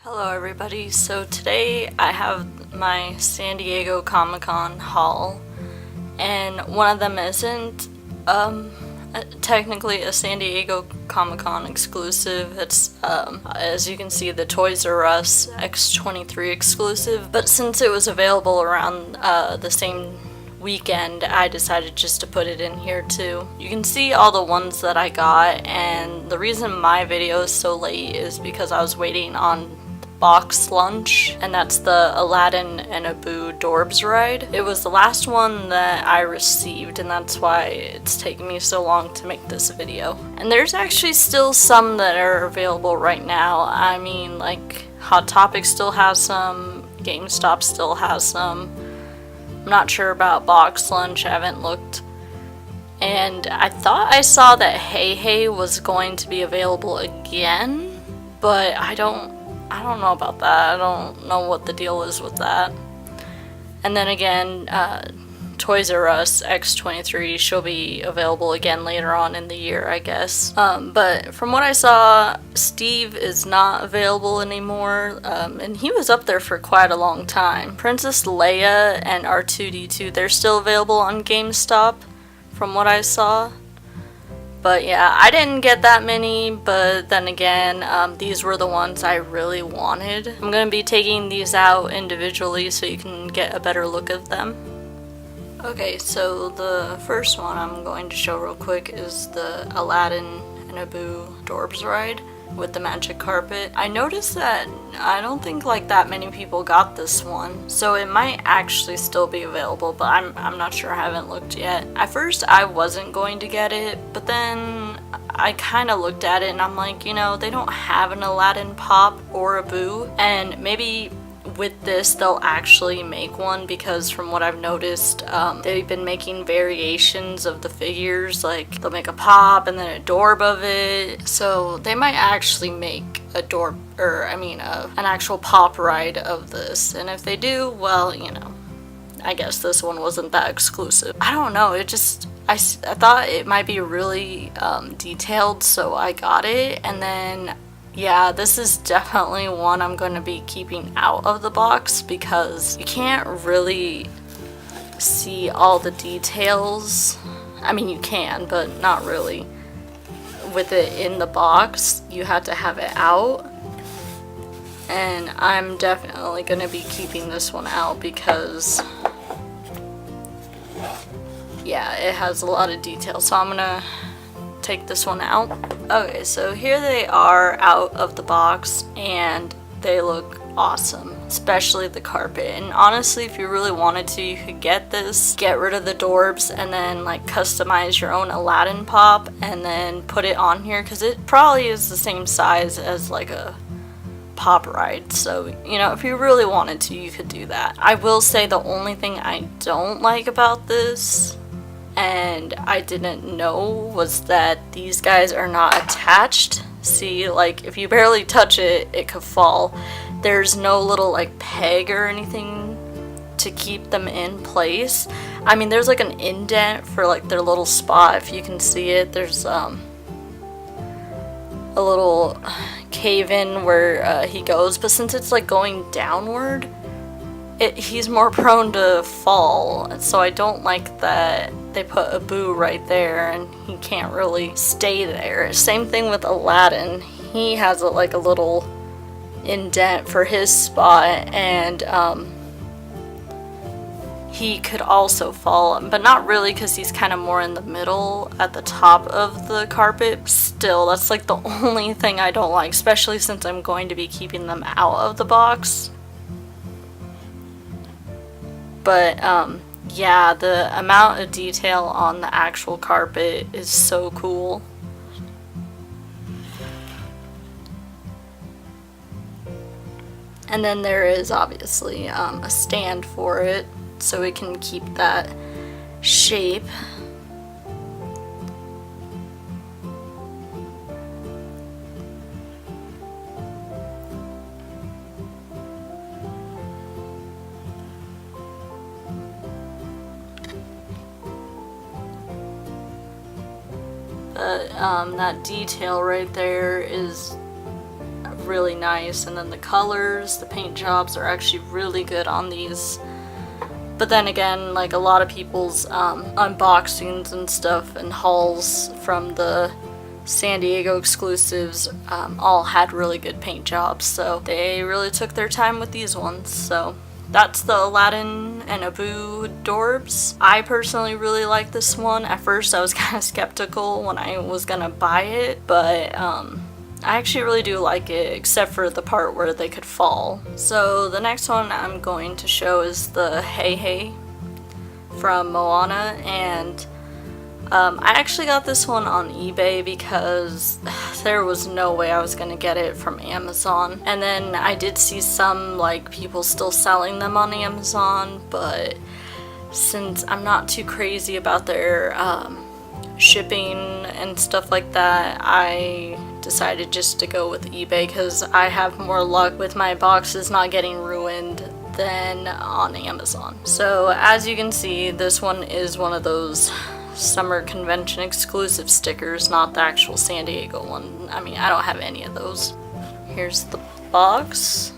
Hello everybody, so today I have my San Diego Comic-Con haul, and one of them isn't technically a San Diego Comic-Con exclusive. It's as you can see, the Toys R Us X23 exclusive, but since it was available around the same weekend, I decided just to put it in here too. You can see all the ones that I got, and the reason my video is so late is because I was waiting on box lunch, and that's the Aladdin Nabu Dorbs ride. It was the last one that I received, and that's why it's taken me so long to make this video. And there's actually still some that are available right now. I mean, like Hot Topic still has some, GameStop still has some. I'm not sure about box lunch, I haven't looked. And I thought I saw that Hei Hei was going to be available again, but I don't know about that. I don't know what the deal is with that. And then again, Toys R Us X23, she'll be available again later on in the year, I guess. But from what I saw, Steve is not available anymore, and he was up there for quite a long time. Princess Leia and R2-D2, they're still available on GameStop, from what I saw. But yeah, I didn't get that many, but then again, these were the ones I really wanted. I'm going to be taking these out individually so you can get a better look of them. Okay, so the first one I'm going to show real quick is the Aladdin Nabu Dorbs ride with the magic carpet. I noticed that I don't think like that many people got this one, so it might actually still be available, but I'm not sure, I haven't looked yet. At first I wasn't going to get it, but then I kind of looked at it and I'm like, you know, they don't have an Aladdin Pop or a Boo, and maybe with this they'll actually make one, because from what I've noticed, they've been making variations of the figures. Like they'll make a Pop and then a Dorb of it, so they might actually make a Dorb, or I mean an actual Pop ride of this. And if they do, well, you know, I guess this one wasn't that exclusive. I don't know, it just, I thought it might be really detailed, so I got it. And then yeah, this is definitely one I'm going to be keeping out of the box, because you can't really see all the details. I mean, you can, but not really. With it in the box, you have to have it out. And I'm definitely going to be keeping this one out because, yeah, it has a lot of detail. So I'm going to take this one out. Okay, so here they are out of the box, and they look awesome, especially the carpet. And honestly, if you really wanted to, you could get this, get rid of the Dorbs, and then like customize your own Aladdin Pop and then put it on here, because it probably is the same size as like a Pop ride. So, you know, if you really wanted to, you could do that. I will say the only thing I don't like about this, and I didn't know, was that these guys are not attached. See, like if you barely touch it, it could fall. There's no little like peg or anything to keep them in place. I mean, there's like an indent for like their little spot, if you can see it. There's a little cave in where he goes, but since it's like going downward, he's more prone to fall. So I don't like that they put a Boo right there and he can't really stay there. Same thing with Aladdin. He has like a little indent for his spot, and he could also fall, but not really, because he's kind of more in the middle at the top of the carpet. Still, that's like the only thing I don't like, especially since I'm going to be keeping them out of the box. But yeah, the amount of detail on the actual carpet is so cool. And then there is obviously a stand for it, so it can keep that shape. But that detail right there is really nice, and then the colors, the paint jobs are actually really good on these. But then again, like a lot of people's unboxings and stuff and hauls from the San Diego exclusives all had really good paint jobs, so they really took their time with these ones. So that's the Aladdin and Nabu Dorbs. I personally really like this one. At first I was kind of skeptical when I was gonna buy it, but I actually really do like it, except for the part where they could fall. So the next one I'm going to show is the Hei Hei from Moana, and I actually got this one on eBay because there was no way I was gonna get it from Amazon. And then I did see some like people still selling them on Amazon, but since I'm not too crazy about their shipping and stuff like that, I decided just to go with eBay because I have more luck with my boxes not getting ruined than on Amazon. So as you can see, this one is one of those summer convention exclusive stickers, not the actual San Diego one. I mean, I don't have any of those. Here's the box,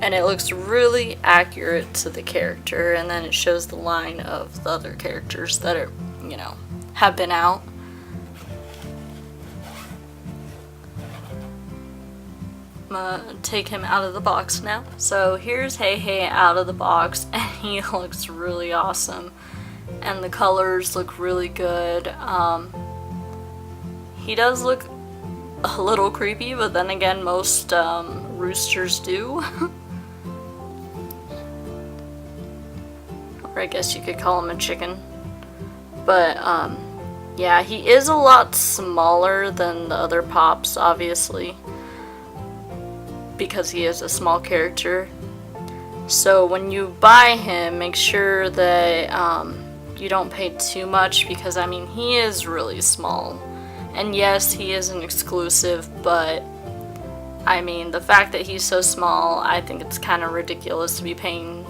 and it looks really accurate to the character, and then it shows the line of the other characters that are, you know, have been out. I'm gonna take him out of the box now. So here's Hei Hei out of the box, and he looks really awesome. And the colors look really good. He does look a little creepy, but then again, most roosters do. Or I guess you could call him a chicken. But yeah, he is a lot smaller than the other Pops, obviously, because he is a small character. So when you buy him, make sure that you don't pay too much, because I mean, he is really small. And yes, he is an exclusive, but I mean, the fact that he's so small, I think it's kind of ridiculous to be paying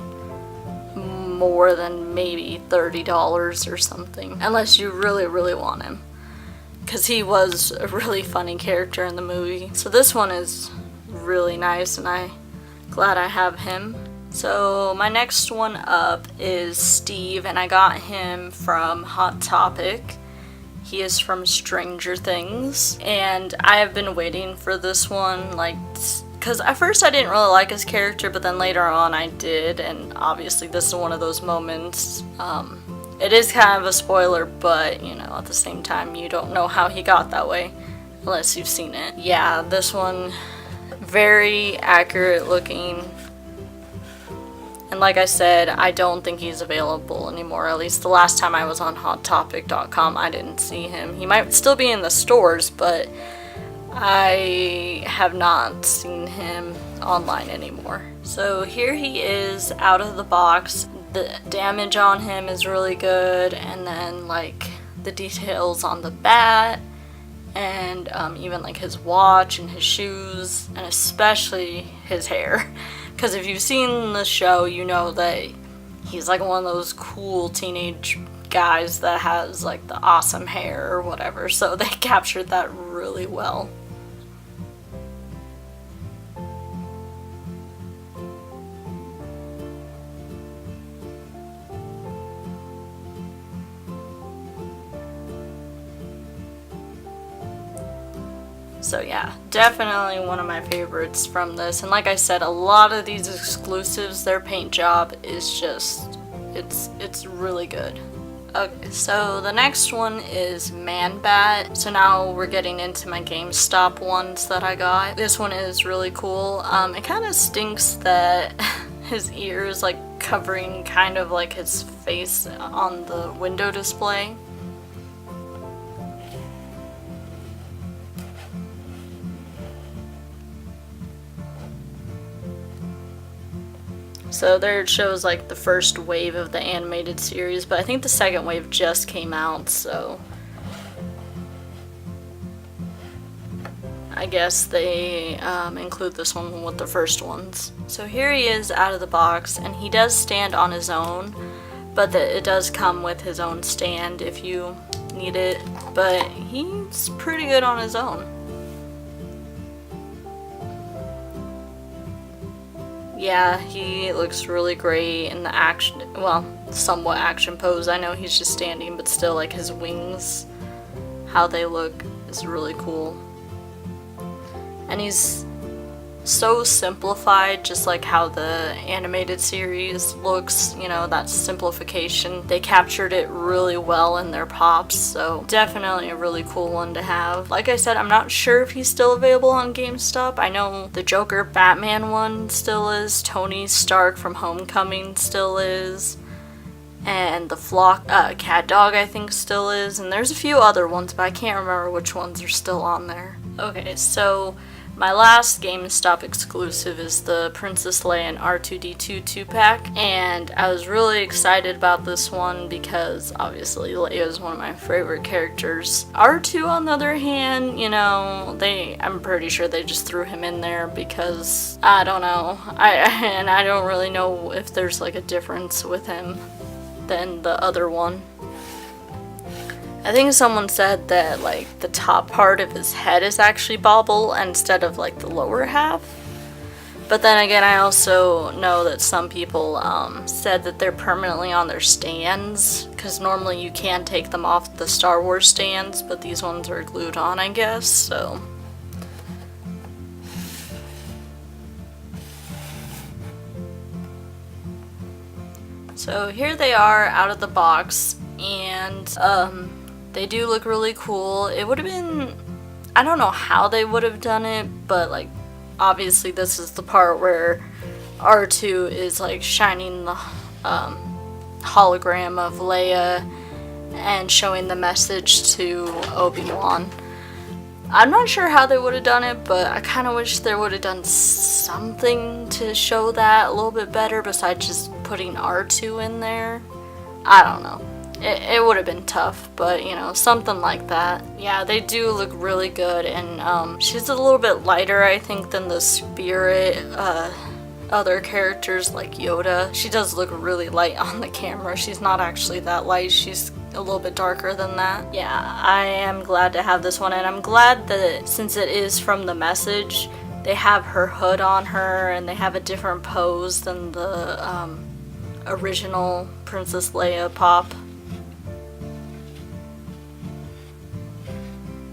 more than maybe $30 or something, unless you really want him, because he was a really funny character in the movie. So this one is really nice, and I'm glad I have him. So my next one up is Steve, and I got him from Hot Topic. He is from Stranger Things, and I have been waiting for this one, like, because at first I didn't really like his character, but then later on I did, and obviously this is one of those moments. It is kind of a spoiler, but, you know, at the same time, you don't know how he got that way unless you've seen it. Yeah, this one, very accurate looking. And like I said, I don't think he's available anymore. At least the last time I was on HotTopic.com, I didn't see him. He might still be in the stores, but I have not seen him online anymore. So here he is out of the box. The damage on him is really good, and then like the details on the bat, and even like his watch and his shoes, and especially his hair. Because if you've seen the show, you know that he's like one of those cool teenage guys that has like the awesome hair or whatever, so they captured that really well. So yeah, definitely one of my favorites from this. And like I said, a lot of these exclusives, their paint job is just, it's really good. Okay, so the next one is Man Bat. So now we're getting into my GameStop ones that I got. This one is really cool. It kind of stinks that his ear is like covering kind of like his face on the window display. So there it shows like the first wave of the animated series, but I think the second wave just came out, so I guess they include this one with the first ones. So here he is out of the box, and he does stand on his own, but it does come with his own stand if you need it, but he's pretty good on his own. yeah, he looks really great in the action, well, somewhat action pose. I know he's just standing, but still, like, his wings, how they look is really cool. And he's so simplified, just like how the animated series looks, you know, that simplification. They captured it really well in their pops, so definitely a really cool one to have. Like I said, I'm not sure if he's still available on GameStop. I know the Joker Batman one still is, Tony Stark from Homecoming still is, and the Flock Cat Dog I think still is, and there's a few other ones, but I can't remember which ones are still on there. Okay, so my last GameStop exclusive is the Princess Leia and R2-D2 2-pack, and I was really excited about this one because obviously Leia is one of my favorite characters. R2 on the other hand, you know, I'm pretty sure they just threw him in there because, I don't know, and I don't really know if there's like a difference with him than the other one. I think someone said that like the top part of his head is actually bobble instead of like the lower half. But then again, I also know that some people said that they're permanently on their stands, because normally you can take them off the Star Wars stands, but these ones are glued on, I guess, so. So here they are out of the box, and they do look really cool. It would have been, I don't know how they would have done it, but like obviously this is the part where R2 is like shining the hologram of Leia and showing the message to Obi-Wan. I'm not sure how they would have done it, but I kind of wish they would have done something to show that a little bit better besides just putting R2 in there. I don't know. It would have been tough, but you know, something like that. Yeah, they do look really good, and she's a little bit lighter, I think, than the Spirit other characters like Yoda. She does look really light on the camera. She's not actually that light. She's a little bit darker than that. Yeah, I am glad to have this one, and I'm glad that since it is from the message, they have her hood on her and they have a different pose than the original Princess Leia pop.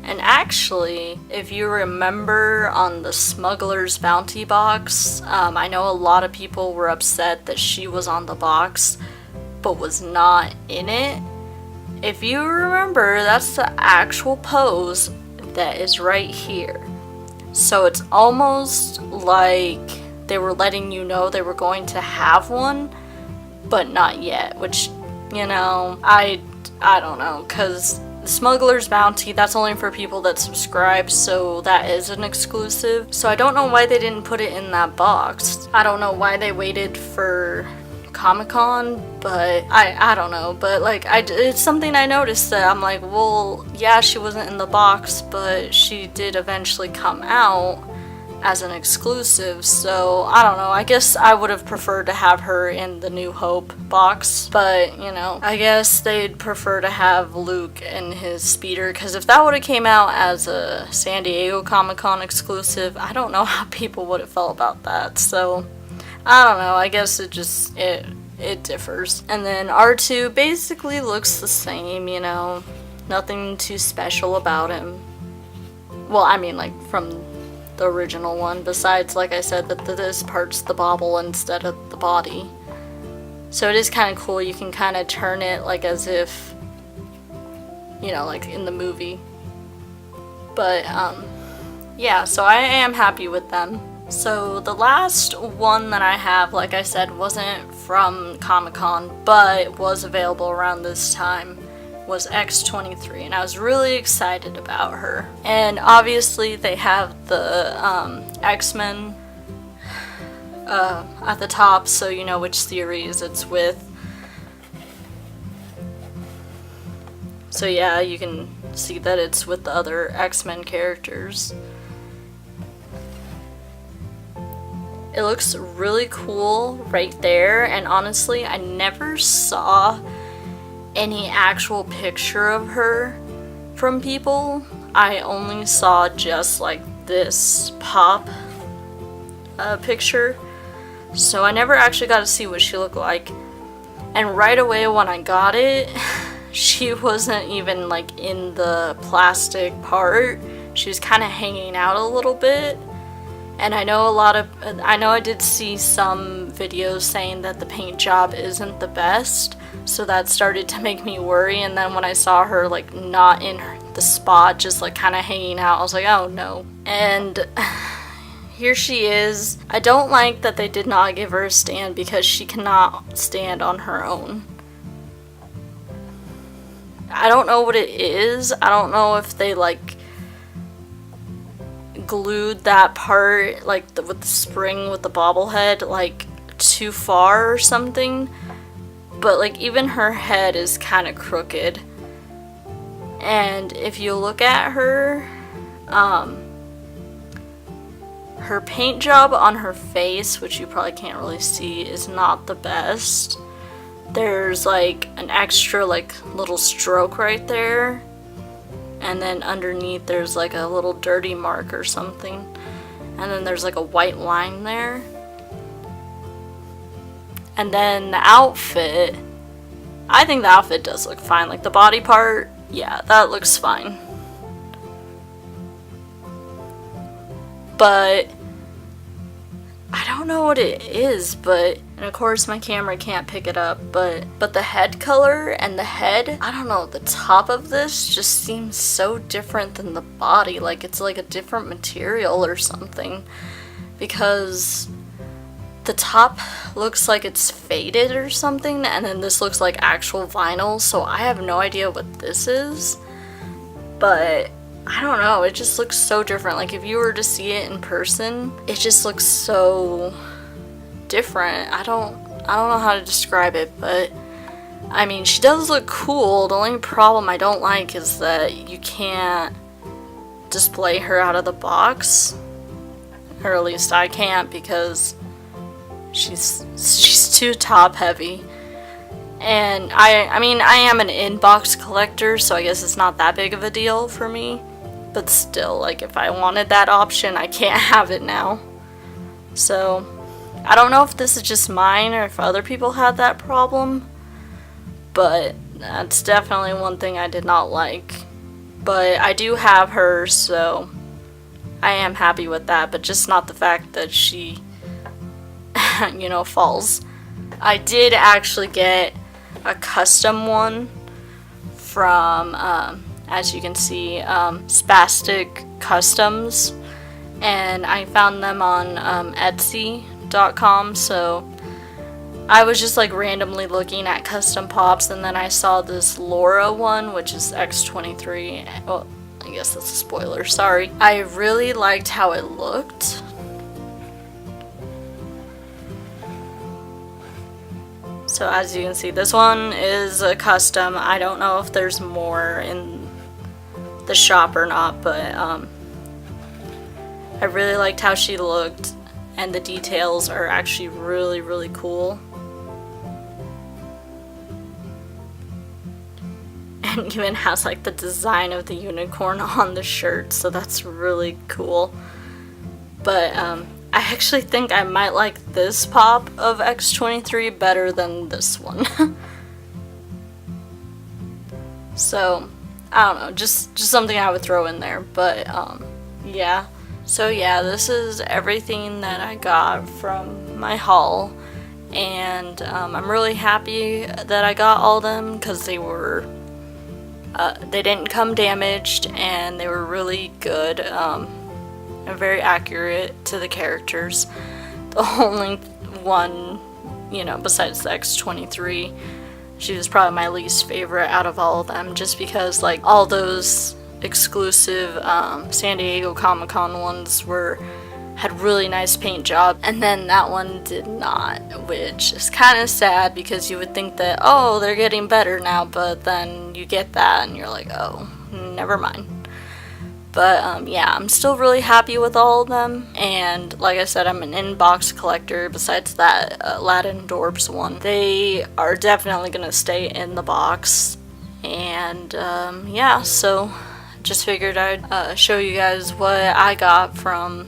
And actually, if you remember on the Smuggler's Bounty box, I know a lot of people were upset that she was on the box but was not in it. If you remember, that's the actual pose that is right here. So it's almost like they were letting you know they were going to have one, but not yet, which, you know, I don't know, because Smuggler's Bounty, that's only for people that subscribe, so that is an exclusive. So I don't know why they didn't put it in that box. I don't know why they waited for Comic-Con, but I don't know, but like it's something I noticed that I'm like, well, yeah, she wasn't in the box, but she did eventually come out as an exclusive, so I don't know. I guess I would have preferred to have her in the New Hope box, but you know, I guess they'd prefer to have Luke in his speeder, because if that would have came out as a San Diego Comic-Con exclusive, I don't know how people would have felt about that, so I don't know. I guess it differs. And then R2 basically looks the same, you know, nothing too special about him. Well, I mean, like from the original one, besides, like I said, that this part's the bobble instead of the body. So it is kind of cool. You can kind of turn it like as if, you know, like in the movie. But yeah, so I am happy with them. So the last one that I have, like I said, wasn't from Comic-Con, but was available around this time, was X23, and I was really excited about her. And obviously they have the X-Men at the top, so you know which series it's with. So yeah, you can see that it's with the other X-Men characters. It looks really cool right there, and honestly, I never saw any actual picture of her from people. I only saw just like this pop picture, So I never actually got to see what she looked like. And right away when I got it, she wasn't even like in the plastic part. She was kind of hanging out a little bit. And I know I did see some videos saying that the paint job isn't the best. So that started to make me worry. And then when I saw her like not in the spot, just like kind of hanging out, I was like, oh no. And here she is. I don't like that they did not give her a stand because she cannot stand on her own. I don't know what it is. I don't know if they like glued that part like with the spring with the bobblehead like too far or something. But like even her head is kind of crooked. And if you look at her, her paint job on her face, which you probably can't really see, is not the best. There's like an extra like little stroke right there. And then underneath there's like a little dirty mark or something. And then there's like a white line there. And then the outfit, I think the outfit does look fine. Like the body part, yeah, that looks fine. But I don't know what it is, but, and of course my camera can't pick it up, but the head color and the head, I don't know, the top of this just seems so different than the body. Like it's like a different material or something, because the top looks like it's faded or something, and then this looks like actual vinyl, so I have no idea what this is. But I don't know, it just looks so different. Like if you were to see it in person, it just looks so different. I don't know how to describe it, but I mean, she does look cool. The only problem I don't like is that you can't display her out of the box, or at least I can't, because she's too top heavy. And I mean I am an inbox collector, so I guess it's not that big of a deal for me. But still, like if I wanted that option, I can't have it now. So I don't know if this is just mine or if other people had that problem, but that's definitely one thing I did not like. But I do have her, so I am happy with that, but just not the fact that she you know, falls. I did actually get a custom one from as you can see, Spastic Customs, and I found them on Etsy.com. So I was just like randomly looking at custom pops, and then I saw this Laura one, which is X23. Well, I guess that's a spoiler, sorry. I really liked how it looked. So as you can see, this one is a custom. I don't know if there's more in the shop or not, but I really liked how she looked, and the details are actually really, really cool. And even has like the design of the unicorn on the shirt, so that's really cool. But I actually think I might like this pop of X23 better than this one. So I don't know, just something I would throw in there. But yeah. So yeah, this is everything that I got from my haul, and I'm really happy that I got all of them, because they were they didn't come damaged, and they were really good and very accurate to the characters. The only one, you know, besides the X23, she was probably my least favorite out of all of them, just because like all those exclusive San Diego Comic-Con ones had really nice paint job, and then that one did not, which is kind of sad, because you would think that, oh, they're getting better now, but then you get that and you're like, oh, never mind. But yeah, I'm still really happy with all of them, and like I said, I'm an inbox collector. Besides that Aladdin Dorbs one, they are definitely gonna stay in the box. And yeah, so just figured I'd show you guys what I got from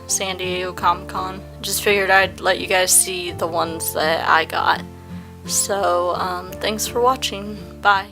San Diego Comic-Con. just figured I'd let you guys see the ones that I got. So, thanks for watching. Bye.